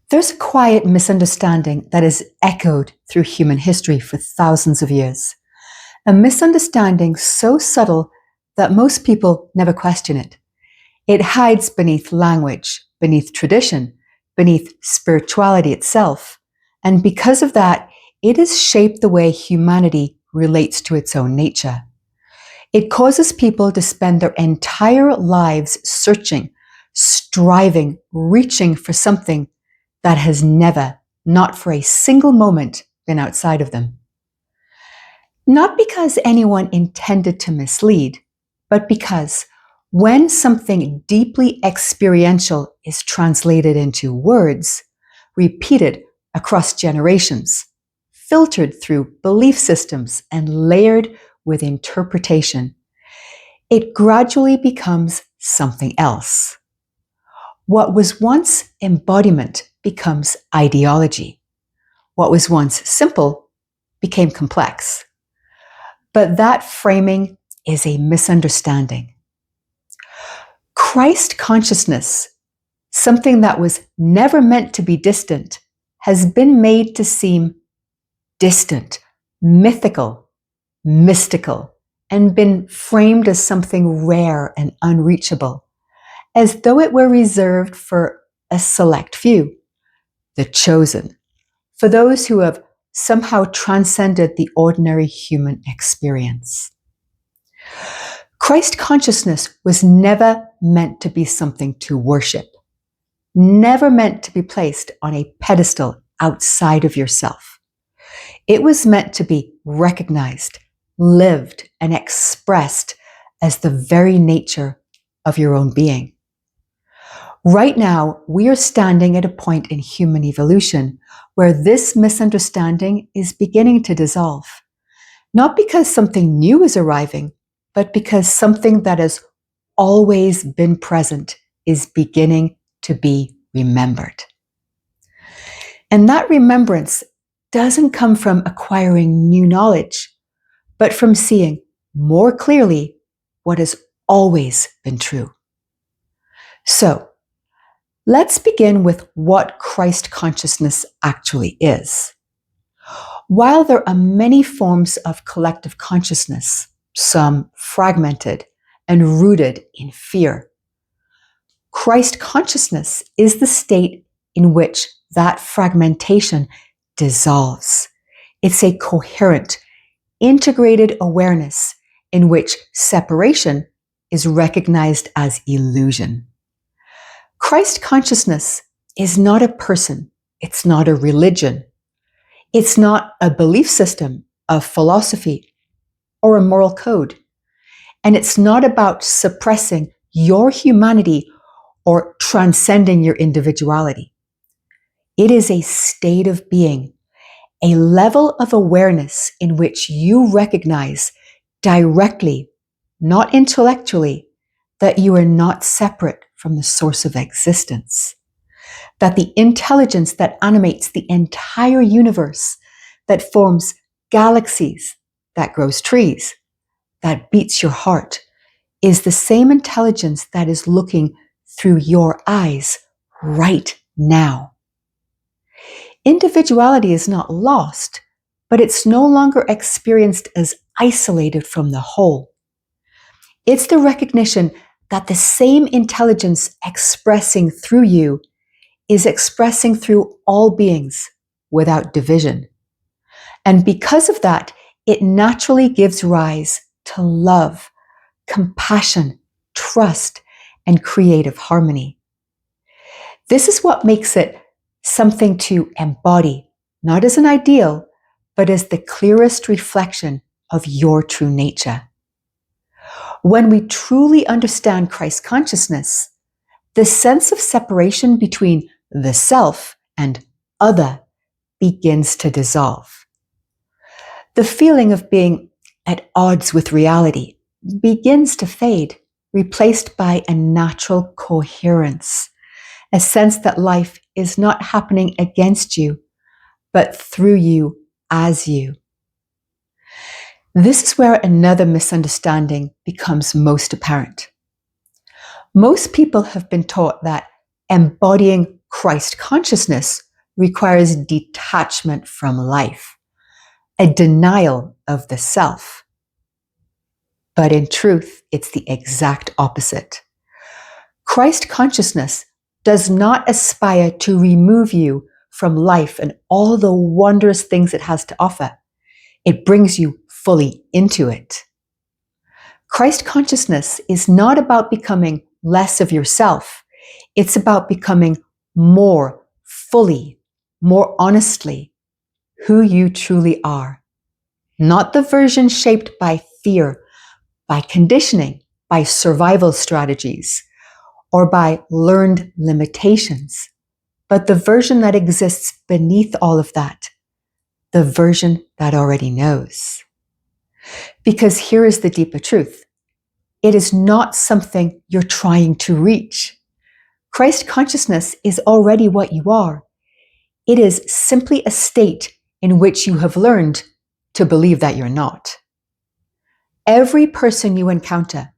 There's a quiet misunderstanding that is echoed through human history for thousands of years. A misunderstanding so subtle that most people never question it. It hides beneath language, beneath tradition, beneath spirituality itself. And because of that, it has shaped the way humanity relates to its own nature. It causes people to spend their entire lives searching, striving, reaching for something that has never, not for a single moment, been outside of them. Not because anyone intended to mislead, but because when something deeply experiential is translated into words, repeated across generations, filtered through belief systems, and layered with interpretation, it gradually becomes something else. What was once embodiment becomes ideology. What was once simple became complex. But that framing is a misunderstanding. Christ consciousness, something that was never meant to be distant, has been made to seem distant, mythical, mystical, and been framed as something rare and unreachable, as though it were reserved for a select few, the chosen, for those who have somehow transcended the ordinary human experience. Christ consciousness was never meant to be something to worship, never meant to be placed on a pedestal outside of yourself. It was meant to be recognized, lived, and expressed as the very nature of your own being. Right now, we are standing at a point in human evolution where this misunderstanding is beginning to dissolve. Not because something new is arriving, but because something that has always been present is beginning to be remembered. And that remembrance doesn't come from acquiring new knowledge, but from seeing more clearly what has always been true. So, let's begin with what Christ consciousness actually is. While there are many forms of collective consciousness, some fragmented and rooted in fear, Christ consciousness is the state in which that fragmentation dissolves. It's a coherent, integrated awareness in which separation is recognized as illusion. Christ consciousness is not a person. It's not a religion. It's not a belief system, a philosophy, or a moral code. And it's not about suppressing your humanity or transcending your individuality. It is a state of being, a level of awareness in which you recognize directly, not intellectually, that you are not separate from the source of existence, that the intelligence that animates the entire universe, that forms galaxies, that grows trees, that beats your heart, is the same intelligence that is looking through your eyes right now. Individuality is not lost, but it's no longer experienced as isolated from the whole. It's the recognition that the same intelligence expressing through you is expressing through all beings without division. And because of that, it naturally gives rise to love, compassion, trust, and creative harmony. This is what makes it something to embody, not as an ideal, but as the clearest reflection of your true nature. When we truly understand Christ consciousness, the sense of separation between the self and other begins to dissolve. The feeling of being at odds with reality begins to fade, replaced by a natural coherence, a sense that life is not happening against you, but through you as you. This is where another misunderstanding becomes most apparent. Most people have been taught that Embodying Christ consciousness requires detachment from life, a denial of the self. But in truth, it's the exact opposite. Christ consciousness does not aspire to remove you from life and all the wondrous things it has to offer. It brings you fully into it. Christ consciousness is not about becoming less of yourself. It's about becoming more fully, more honestly, who you truly are. Not the version shaped by fear, by conditioning, by survival strategies, or by learned limitations, but the version that exists beneath all of that, the version that already knows. Because here is the deeper truth. It is not something you're trying to reach. Christ consciousness is already what you are. It is simply a state in which you have learned to believe that you're not. Every person you encounter,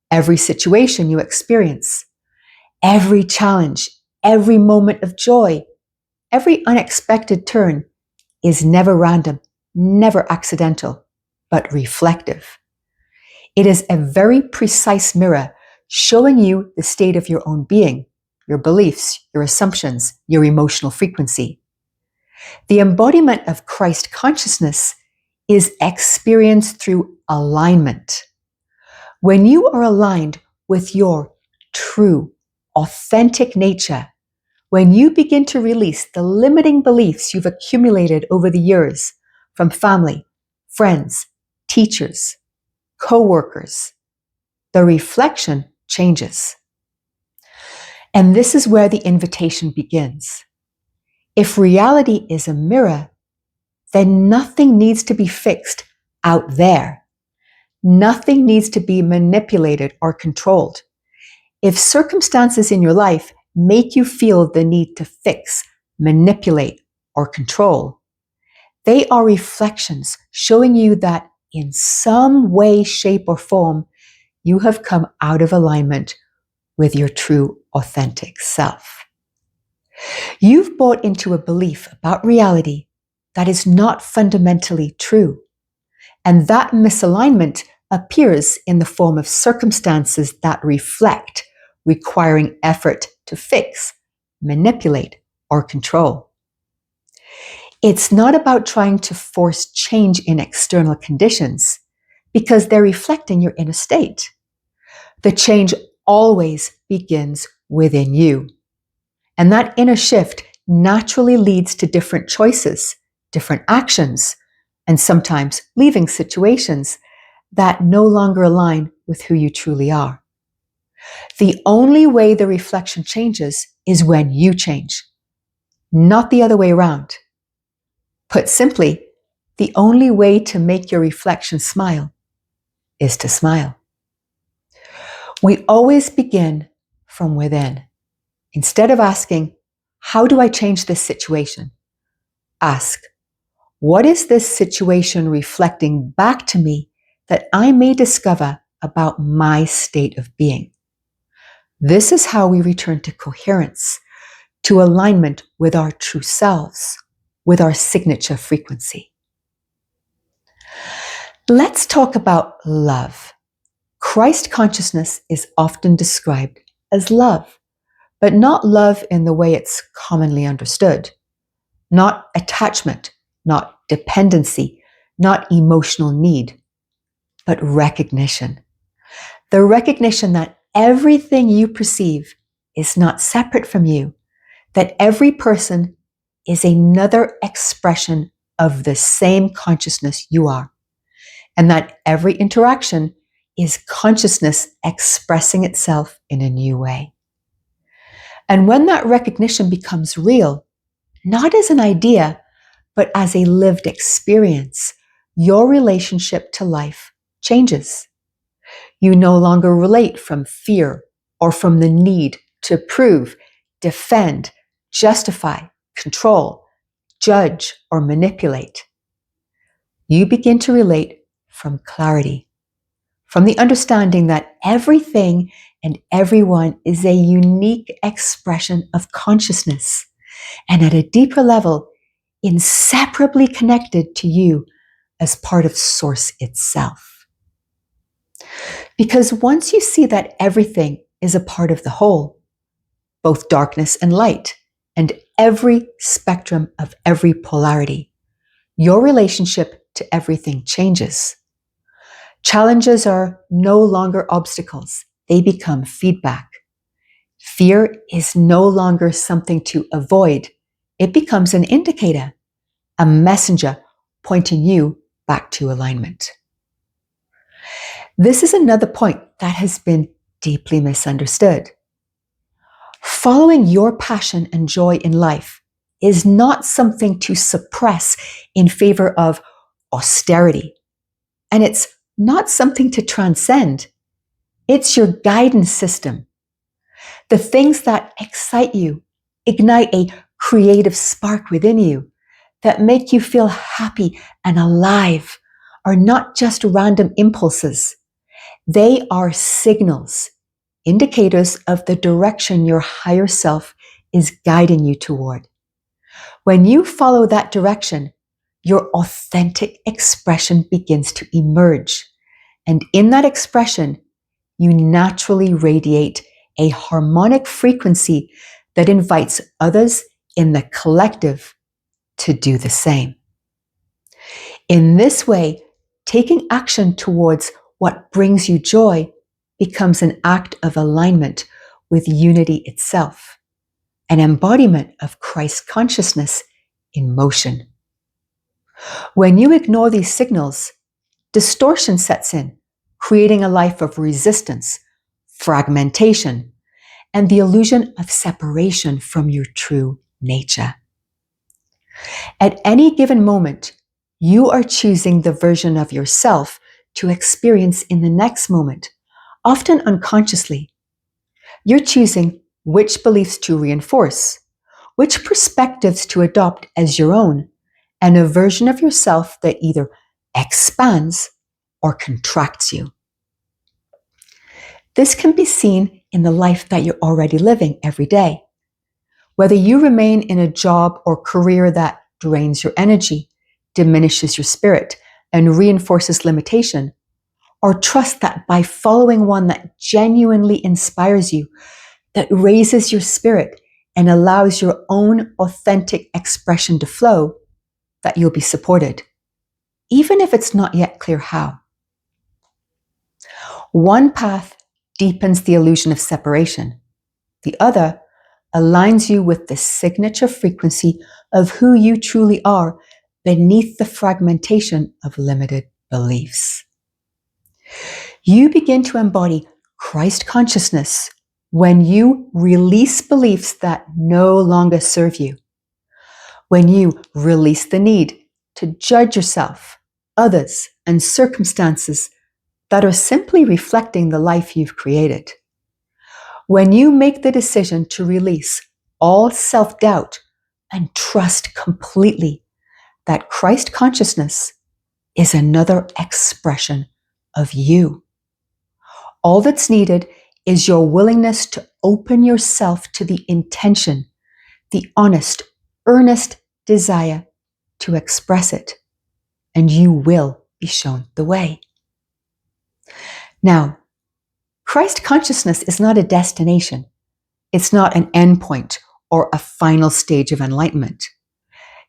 every situation you experience, every challenge, every moment of joy, every unexpected turn is never random, never accidental, but reflective. It is a very precise mirror showing you the state of your own being, your beliefs, your assumptions, your emotional frequency. The embodiment of Christ consciousness is experienced through alignment. When you are aligned with your true, authentic nature, when you begin to release the limiting beliefs you've accumulated over the years from family, friends, teachers, co-workers, the reflection changes. And this is where the invitation begins. If reality is a mirror, then nothing needs to be fixed out there. Nothing needs to be manipulated or controlled. If circumstances in your life make you feel the need to fix, manipulate, or control, they are reflections showing you that in some way, shape, or form, you have come out of alignment with your true, authentic self. You've bought into a belief about reality that is not fundamentally true, and that misalignment appears in the form of circumstances that reflect, requiring effort to fix, manipulate, or control. It's not about trying to force change in external conditions because they're reflecting your inner state. The change always begins within you. And that inner shift naturally leads to different choices, different actions, and sometimes leaving situations that no longer align with who you truly are. The only way the reflection changes is when you change, not the other way around. Put simply, the only way to make your reflection smile is to smile. We always begin from within. Instead of asking, how do I change this situation? Ask, what is this situation reflecting back to me that I may discover about my state of being? This is how we return to coherence, to alignment with our true selves, with our signature frequency. Let's talk about love. Christ consciousness is often described as love, but not love in the way it's commonly understood. Not attachment, not dependency, not emotional need, but recognition. The recognition that everything you perceive is not separate from you, that every person is another expression of the same consciousness you are, and that every interaction is consciousness expressing itself in a new way. And when that recognition becomes real, not as an idea, but as a lived experience, your relationship to life changes. You no longer relate from fear or from the need to prove, defend, justify, control, judge, or manipulate. You begin to relate from clarity, from the understanding that everything and everyone is a unique expression of consciousness, and at a deeper level, inseparably connected to you as part of Source itself. Because once you see that everything is a part of the whole, both darkness and light, and every spectrum of every polarity, your relationship to everything changes. Challenges are no longer obstacles, they become feedback. Fear is no longer something to avoid, it becomes an indicator, a messenger pointing you back to alignment. This is another point that has been deeply misunderstood. Following your passion and joy in life is not something to suppress in favor of austerity. And it's not something to transcend. It's your guidance system. The things that excite you, ignite a creative spark within you, that make you feel happy and alive, are not just random impulses. They are signals, indicators of the direction your higher self is guiding you toward. When you follow that direction, your authentic expression begins to emerge. And in that expression, you naturally radiate a harmonic frequency that invites others in the collective to do the same. In this way, taking action towards what brings you joy becomes an act of alignment with unity itself, an embodiment of Christ consciousness in motion. When you ignore these signals, distortion sets in, creating a life of resistance, fragmentation, and the illusion of separation from your true nature. At any given moment, you are choosing the version of yourself to experience in the next moment, often unconsciously. You're choosing which beliefs to reinforce, which perspectives to adopt as your own, and a version of yourself that either expands or contracts you. This can be seen in the life that you're already living every day. Whether you remain in a job or career that drains your energy, diminishes your spirit, and reinforces limitation, or trust that by following one that genuinely inspires you, that raises your spirit and allows your own authentic expression to flow, that you'll be supported, even if it's not yet clear how. One path deepens the illusion of separation. The other aligns you with the signature frequency of who you truly are beneath the fragmentation of limited beliefs. You begin to embody Christ consciousness when you release beliefs that no longer serve you. When you release the need to judge yourself, others, and circumstances that are simply reflecting the life you've created. When you make the decision to release all self-doubt and trust completely that Christ consciousness is another expression of you. All that's needed is your willingness to open yourself to the intention, the honest, earnest desire to express it, and you will be shown the way. Now, Christ consciousness is not a destination. It's not an endpoint or a final stage of enlightenment.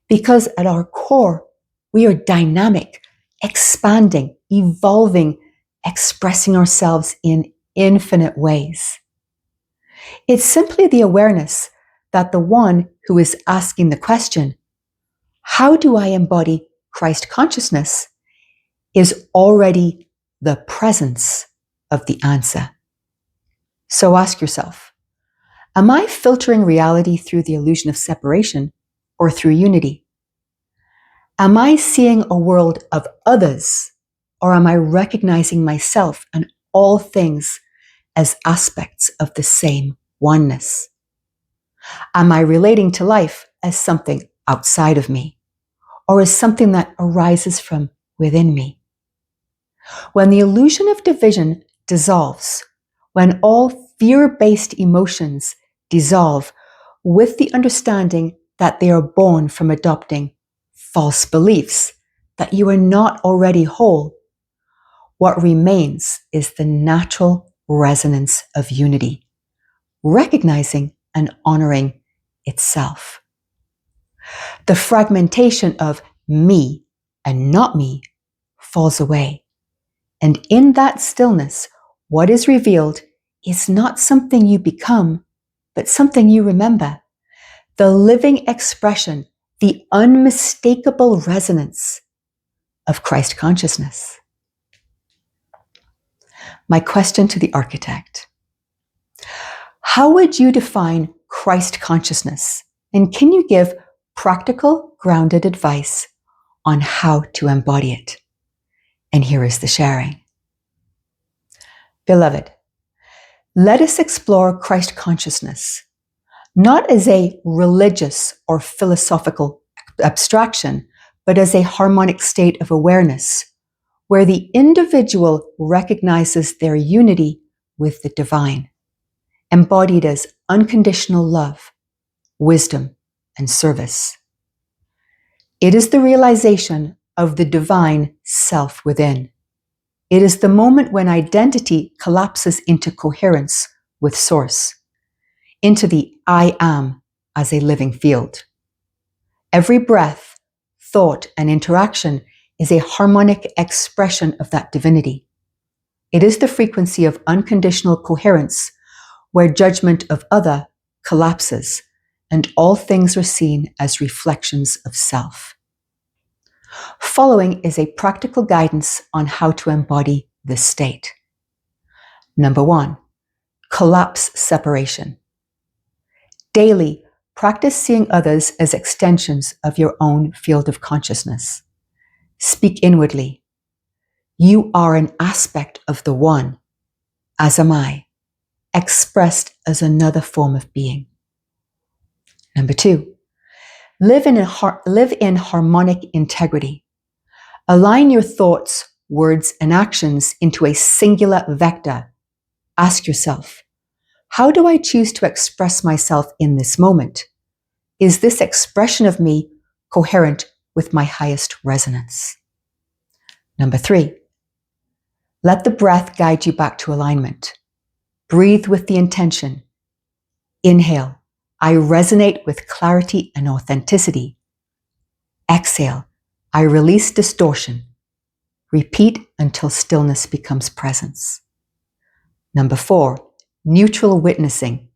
Because at our core, we are dynamic, expanding, evolving, expressing ourselves in infinite ways. It's simply the awareness that the one who is asking the question, how do I embody Christ consciousness, is already the presence of the answer. So ask yourself, am I filtering reality through the illusion of separation or through unity? Am I seeing a world of others, or am I recognizing myself and all things as aspects of the same oneness? Am I relating to life as something outside of me, or as something that arises from within me? When the illusion of division dissolves, when all fear-based emotions dissolve with the understanding that they are born from adopting false beliefs that you are not already whole, what remains is the natural resonance of unity, recognizing and honoring itself. The fragmentation of me and not me falls away. And in that stillness, what is revealed is not something you become, but something you remember. The living expression, the unmistakable resonance of Christ consciousness. My question to the architect: how would you define Christ consciousness? And can you give practical, grounded advice on how to embody it? And here is the sharing. Beloved, let us explore Christ consciousness, not as a religious or philosophical abstraction, but as a harmonic state of awareness, where the individual recognizes their unity with the divine, embodied as unconditional love, wisdom, and service. It is the realization of the divine self within. It is the moment when identity collapses into coherence with Source, into the I am as a living field. Every breath, thought, and interaction is a harmonic expression of that divinity. It is the frequency of unconditional coherence, where judgment of other collapses and all things are seen as reflections of self. Following is a practical guidance on how to embody this state. Number 1, collapse separation. Daily, practice seeing others as extensions of your own field of consciousness. Speak inwardly. You are an aspect of the One, as am I, expressed as another form of being. Number 2, live in harmonic integrity. Align your thoughts, words, and actions into a singular vector. Ask yourself, how do I choose to express myself in this moment? Is this expression of me coherent with my highest resonance? Number 3, let the breath guide you back to alignment. Breathe with the intention. Inhale, I resonate with clarity and authenticity. Exhale, I release distortion. Repeat until stillness becomes presence. Number 4, neutral witnessing.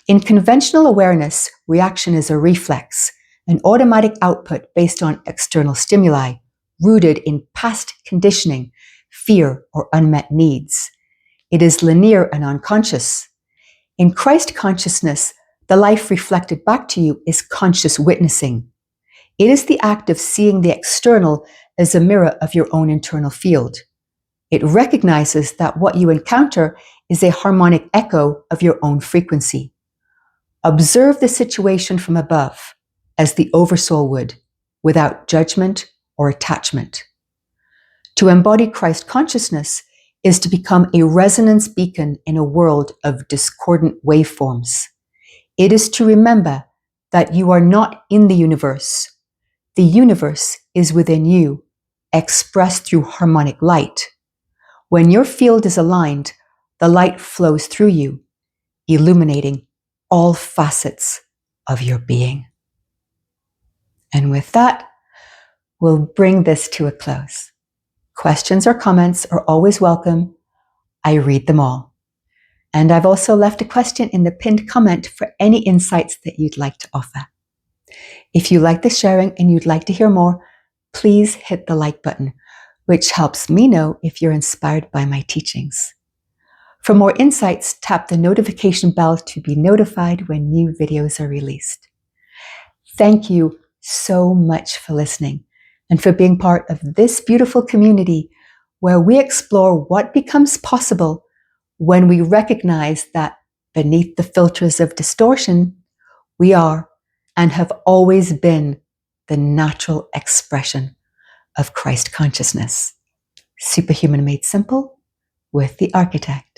In conventional awareness, reaction is a reflex, an automatic output based on external stimuli, rooted in past conditioning, fear, or unmet needs. It is linear and unconscious. In Christ consciousness, the life reflected back to you is conscious witnessing. It is the act of seeing the external as a mirror of your own internal field. It recognizes that what you encounter is a harmonic echo of your own frequency. Observe the situation from above, as the Oversoul would, without judgment or attachment. To embody Christ consciousness is to become a resonance beacon in a world of discordant waveforms. It is to remember that you are not in the universe. The universe is within you, expressed through harmonic light. When your field is aligned, the light flows through you, illuminating all facets of your being. And with that, we'll bring this to a close. Questions or comments are always welcome. I read them all. And I've also left a question in the pinned comment for any insights that you'd like to offer. If you like this sharing and you'd like to hear more, please hit the like button, which helps me know if you're inspired by my teachings. For more insights, tap the notification bell to be notified when new videos are released. Thank you so much for listening and for being part of this beautiful community where we explore what becomes possible when we recognize that beneath the filters of distortion, we are and have always been the natural expression of Christ consciousness. Superhuman made simple with the architect.